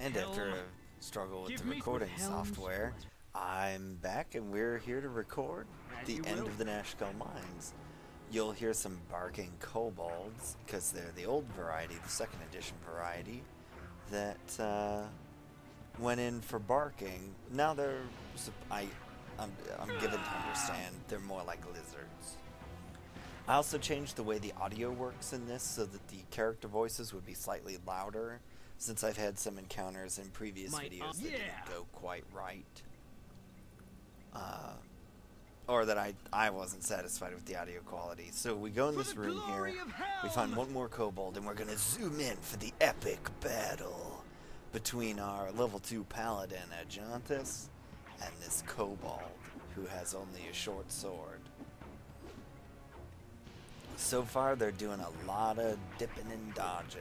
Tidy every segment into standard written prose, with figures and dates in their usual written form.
And after a struggle with the recording software, I'm back and we're here to record the end of the Nashkel Mines. You'll hear some barking kobolds, because they're the old variety, the second edition variety, that went in for barking. Now I'm given to understand they're more like lizards. I also changed the way the audio works in this so that the character voices would be slightly louder, since I've had some encounters in previous videos that didn't go quite right. Or that I wasn't satisfied with the audio quality. So we go in this room here, we find one more kobold, and we're going to zoom in for the epic battle between our level 2 paladin, Ajanthus, and this kobold, who has only a short sword. So far, they're doing a lot of dipping and dodging.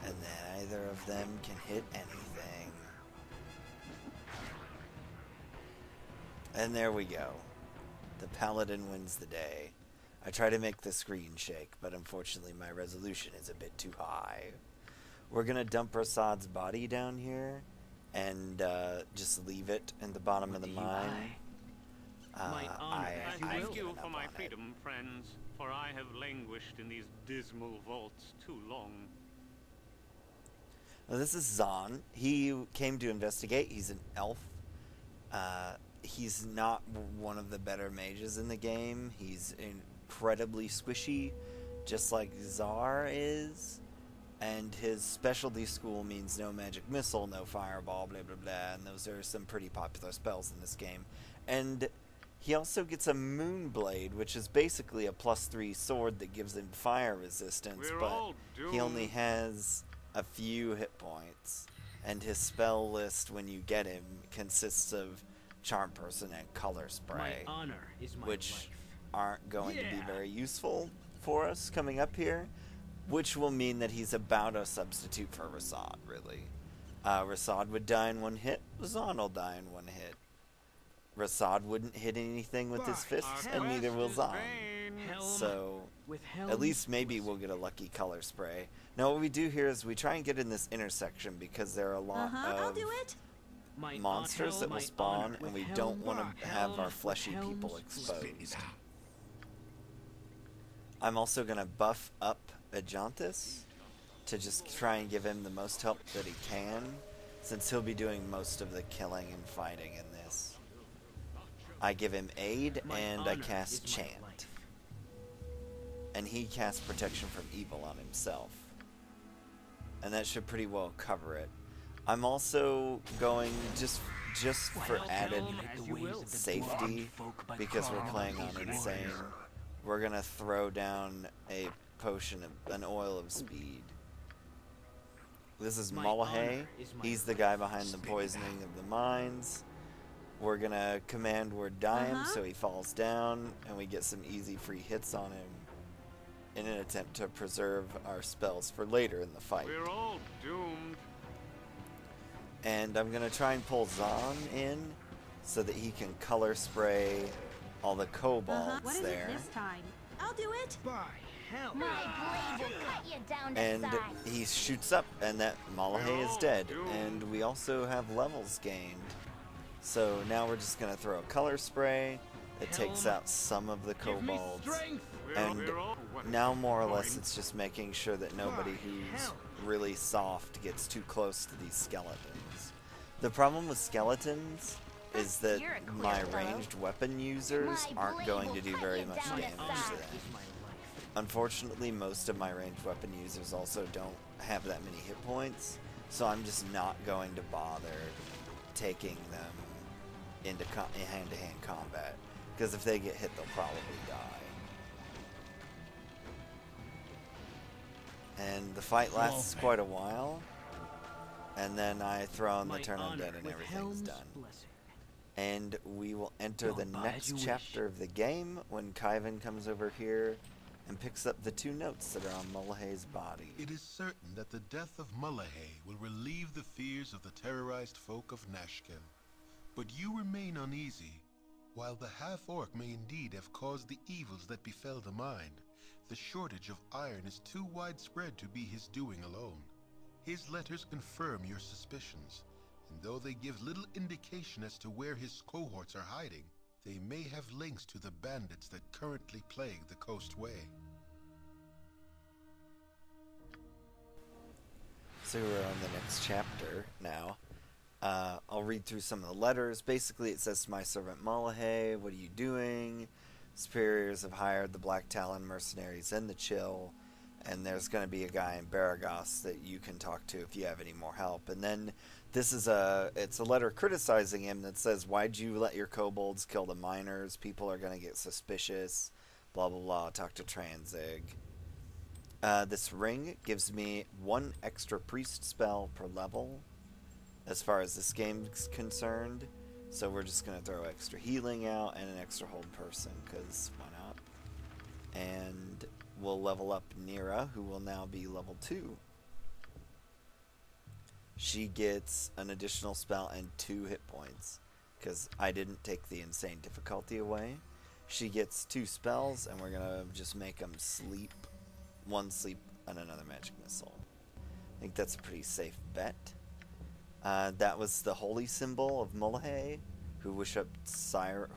And neither of them can hit anything. And there we go. The paladin wins the day. I try to make the screen shake, but unfortunately my resolution is a bit too high. We're going to dump Rasad's body down here and just leave it in the bottom of the mine. Thank you for my freedom, friends, for I have languished in these dismal vaults too long. Now, this is Zahn. He came to investigate. He's an elf. He's not one of the better mages in the game. He's incredibly squishy, just like Zar is. And his specialty school means no magic missile, no fireball, blah blah blah. And those are some pretty popular spells in this game. And he also gets a Moonblade, which is basically a +3 sword that gives him fire resistance, but he only has a few hit points. And his spell list, when you get him, consists of Charm Person and Color Spray, which aren't going to be very useful for us coming up here, which will mean that he's about a substitute for Rasad, really. Rasad would die in one hit, Zahn will die in one hit. Rasad wouldn't hit anything with his fists, and neither will Zahn. So, at least maybe we'll get a lucky Color Spray. Now what we do here is we try and get in this intersection, because there are a lot of monsters that will spawn, and we don't want to have our fleshy people exposed. I'm also going to buff up Ajanthus to just try and give him the most help that he can, since he'll be doing most of the killing and fighting in this. I give him aid, and I cast chant. And he casts protection from evil on himself. And that should pretty well cover it. I'm also going, just for added safety, because we're playing on Insane, we're going to throw down a potion, an oil of speed. This is Mullahay. He's the guy behind the poisoning of the mines. We're going to command word die him, so he falls down, and we get some easy free hits on him in an attempt to preserve our spells for later in the fight. We're all doomed. And I'm going to try and pull Zahn in so that he can color spray all the kobolds What is there. it this time? I'll do it. By hell. My blade will cut you down to And size. he shoots up, and that Mullahay is dead. And we also have levels gained. So now we're just going to throw a color spray that takes out some of the kobolds. And now more or less it's just making sure that nobody who's really soft gets too close to these skeletons. The problem with skeletons is that my ranged weapon users aren't going to do very much damage to them. Unfortunately, most of my ranged weapon users also don't have that many hit points, so I'm just not going to bother taking them into hand-to-hand combat, because if they get hit, they'll probably die. And the fight lasts quite a while, and then I throw in the turn undead and everything's done. And we will enter the next chapter of the game when Kaivan comes over here and picks up the 2 notes that are on Mullahay's body. It is certain that the death of Mullahay will relieve the fears of the terrorized folk of Nashkel. But you remain uneasy. While the half-orc may indeed have caused the evils that befell the mine, the shortage of iron is too widespread to be his doing alone. His letters confirm your suspicions, and though they give little indication as to where his cohorts are hiding, they may have links to the bandits that currently plague the Coastway. So we're on the next chapter now. I'll read through some of the letters. Basically, it says to my servant Malahay, what are you doing? Superiors have hired the Black Talon mercenaries and the Chill, and there's going to be a guy in Baragos that you can talk to if you have any more help. And then this is it's a letter criticizing him that says, why'd you let your kobolds kill the miners? People are going to get suspicious. Blah, blah, blah. Talk to Tranzig. This ring gives me 1 extra priest spell per level as far as this game's concerned. So we're just going to throw extra healing out and an extra hold person, because why not? And we'll level up Nira, who will now be level 2. She gets an additional spell and 2 hit points, because I didn't take the insane difficulty away. She gets 2 spells, and we're going to just make them sleep. 1 sleep and another magic missile. I think that's a pretty safe bet. That was the holy symbol of Malahay, who worshipped Cyric,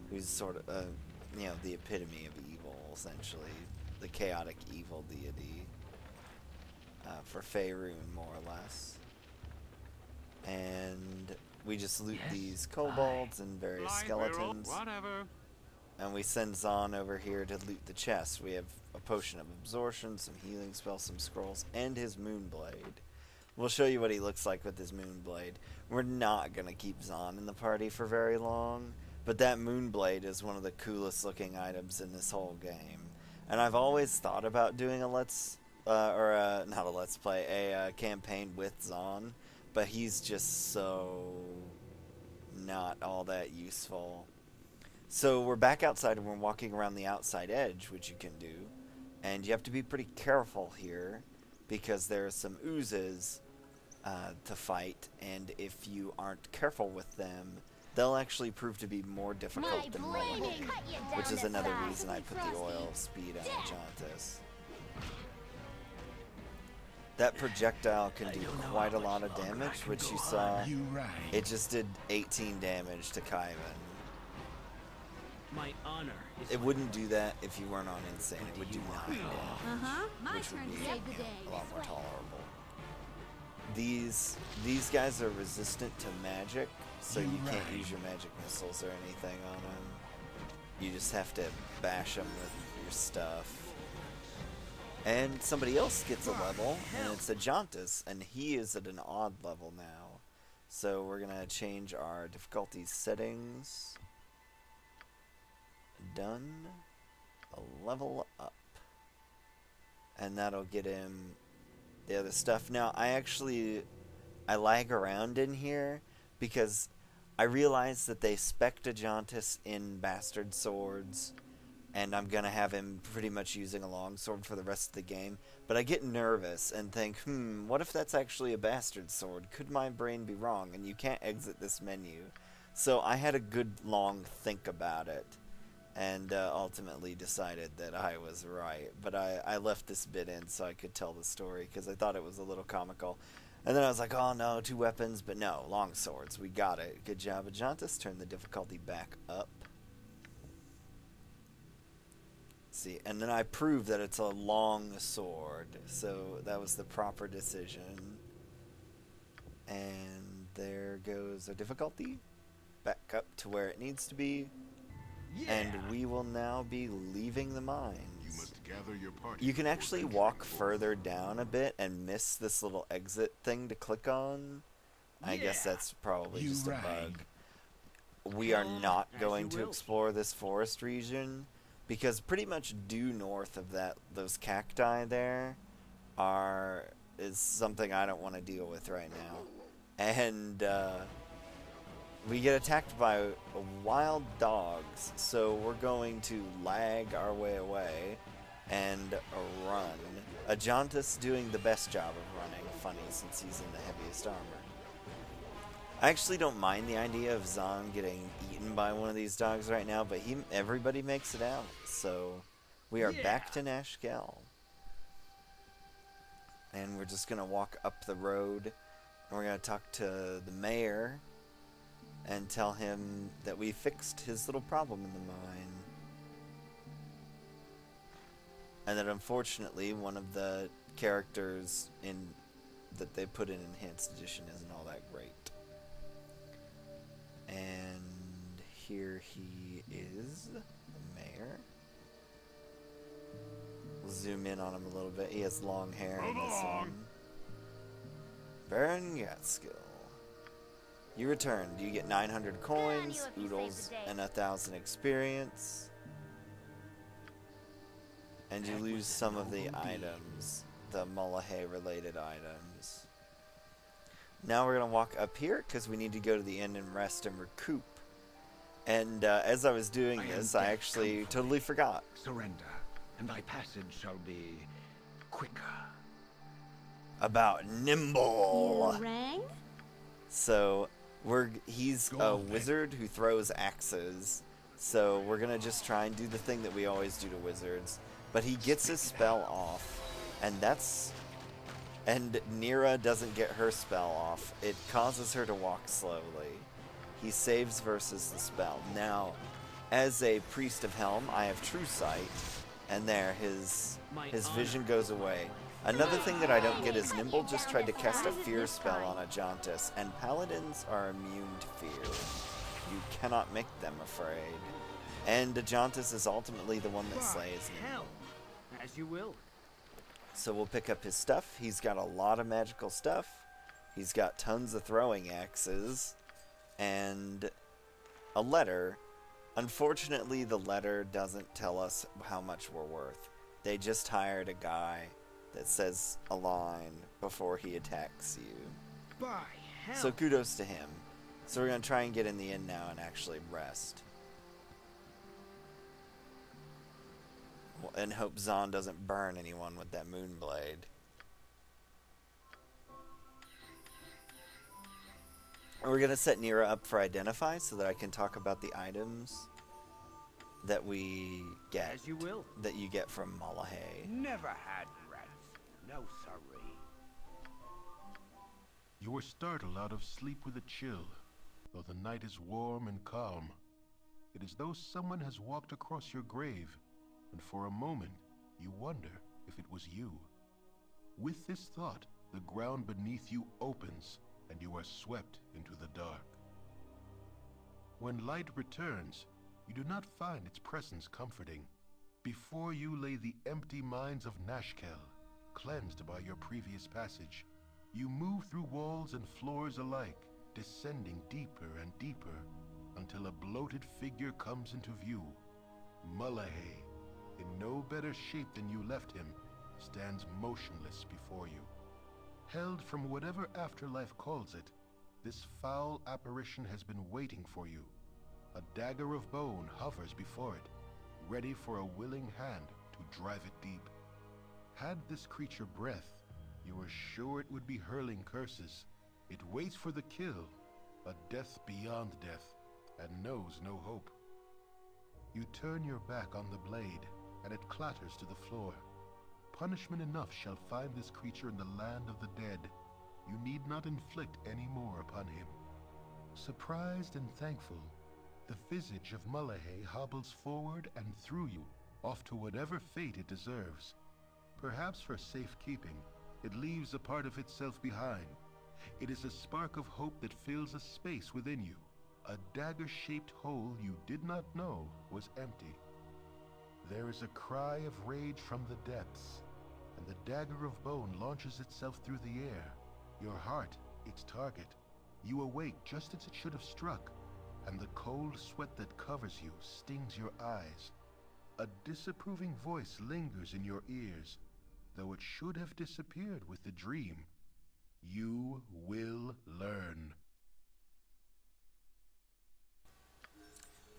who's sort of, the epitome of evil, essentially. The chaotic evil deity. For Faerun, more or less. And we just loot these kobolds and various skeletons. Whatever. And we send Zahn over here to loot the chest. We have a potion of absorption, some healing spells, some scrolls, and his moonblade. We'll show you what he looks like with his moonblade. We're not going to keep Zahn in the party for very long, but that moonblade is one of the coolest looking items in this whole game. And I've always thought about doing a campaign with Zahn, but he's just so not all that useful. So we're back outside and we're walking around the outside edge, which you can do. And you have to be pretty careful here because there are some oozes to fight. And if you aren't careful with them, they'll actually prove to be more difficult than Mulligan, which is another reason I put the oil of speed on Jontis. That projectile can do quite a lot of damage, which you saw. It just did 18 damage to Kaivan. My honor. It wouldn't do that if you weren't on Insane. It would do 9 damage, which would be a lot more tolerable. These guys are resistant to magic, so you can't use your magic missiles or anything on them. You just have to bash them with your stuff. And somebody else gets a level, and it's a Jontis, and he is at an odd level now. So we're going to change our difficulty settings. Done. A level up. And that'll get him the other stuff. Now, I lag around in here because I realize that they spec'd a Jontis in Bastard Swords, and I'm going to have him pretty much using a longsword for the rest of the game. But I get nervous and think, what if that's actually a Bastard Sword? Could my brain be wrong? And you can't exit this menu. So I had a good long think about it. And ultimately decided that I was right. But I left this bit in so I could tell the story because I thought it was a little comical. And then I was like, oh no, 2 weapons. But no, long swords. We got it. Good job, Ajantis. Turn the difficulty back up. See, and then I proved that it's a long sword. So that was the proper decision. And there goes our difficulty. Back up to where it needs to be. And we will now be leaving the mines. You must gather your party. You can actually walk further down a bit and miss this little exit thing to click on. I guess that's probably just a bug. We are not going to explore this forest region because pretty much due north of those cacti there is something I don't want to deal with right now. And we get attacked by wild dogs, so we're going to lag our way away and run. Ajantis doing the best job of running, funny since he's in the heaviest armor. I actually don't mind the idea of Zahn getting eaten by one of these dogs right now, but everybody makes it out, so we are back to Nashkel. and we're just gonna walk up the road, and we're gonna talk to the mayor and tell him that we fixed his little problem in the mine. And that unfortunately one of the characters that they put in Enhanced Edition isn't all that great. And here he is, the mayor. We'll zoom in on him a little bit. He has long hair in this one. Baron Gatskill. You returned. You get 900 coins, oodles, and 1,000 experience. And you lose some of the items, the Mullahay related items. Now we're going to walk up here because we need to go to the inn and rest and recoup. And as I was doing this, I actually totally forgot. Surrender, and thy passage shall be quicker. About Nimble. You rang? So he's a wizard who throws axes. So we're going to just try and do the thing that we always do to wizards. But he gets his spell off, and Nira doesn't get her spell off. It causes her to walk slowly. He saves versus the spell. Now, as a priest of Helm, I have true sight, and there, his vision goes away. Another thing that I don't get is Nimble just tried to cast a fear spell on Ajantis, and paladins are immune to fear. You cannot make them afraid. And Ajantis is ultimately the one that slays him. As you will. So we'll pick up his stuff. He's got a lot of magical stuff. He's got tons of throwing axes. And a letter. Unfortunately, the letter doesn't tell us how much we're worth. They just hired a guy that says a line before he attacks you. By hell. So kudos to him. So we're going to try and get in the inn now and actually rest. And hope Zahn doesn't burn anyone with that moonblade. We're going to set Nira up for Identify so that I can talk about the items that we get. As you will. That you get from Mullahay. Never had rats. No sorry. You were startled out of sleep with a chill, though the night is warm and calm. It is though someone has walked across your grave, and for a moment you wonder if it was you. With this thought, the ground beneath you opens, and you are swept into the dark. When light returns, you do not find its presence comforting. Before you lay the empty mines of Nashkel, cleansed by your previous passage. You move through walls and floors alike, descending deeper and deeper, until a bloated figure comes into view. Mullahay, in no better shape than you left him, stands motionless before you. Held from whatever afterlife calls it, this foul apparition has been waiting for you. A dagger of bone hovers before it, ready for a willing hand to drive it deep. Had this creature breath, you are sure it would be hurling curses. It waits for the kill, a death beyond death, and knows no hope. You turn your back on the blade, and it clatters to the floor. Punishment enough shall find this creature in the land of the dead. You need not inflict any more upon him. Surprised and thankful, the visage of Mullahay hobbles forward and through you, off to whatever fate it deserves. Perhaps for safekeeping, it leaves a part of itself behind. It is a spark of hope that fills a space within you. A dagger-shaped hole you did not know was empty. There is a cry of rage from the depths, and the dagger of bone launches itself through the air. Your heart, its target. You awake just as it should have struck, and the cold sweat that covers you stings your eyes. A disapproving voice lingers in your ears, though it should have disappeared with the dream. You will learn.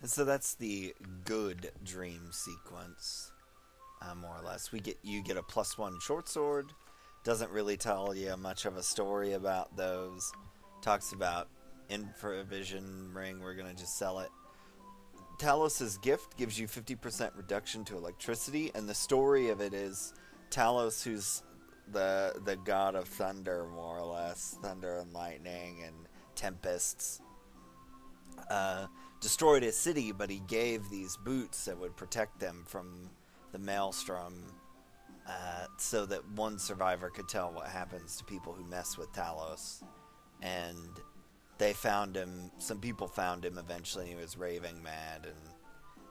And so that's the good dream sequence, more or less. You get a +1 short sword. Doesn't really tell you much of a story about those. Talks about infravision ring. We're gonna just sell it. Talos's gift gives you 50% reduction to electricity, and the story of it is Talos, who's the god of thunder, more or less, thunder and lightning and tempests, destroyed his city, but he gave these boots that would protect them from the maelstrom, so that one survivor could tell what happens to people who mess with Talos. And they found him, some people found him eventually, and he was raving mad, and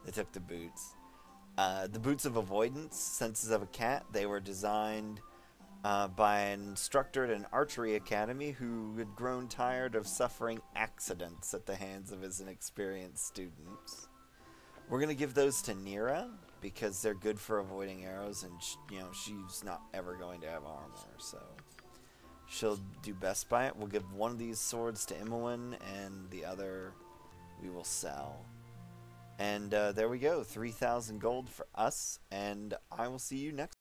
they took the boots. The boots of avoidance, senses of a cat, they were designed by an instructor at an archery academy who had grown tired of suffering accidents at the hands of his inexperienced students. We're going to give those to Nira because they're good for avoiding arrows, and she's not ever going to have armor, so she'll do best by it. We'll give one of these swords to Imoen, and the other we will sell. And there we go, 3,000 gold for us, and I will see you next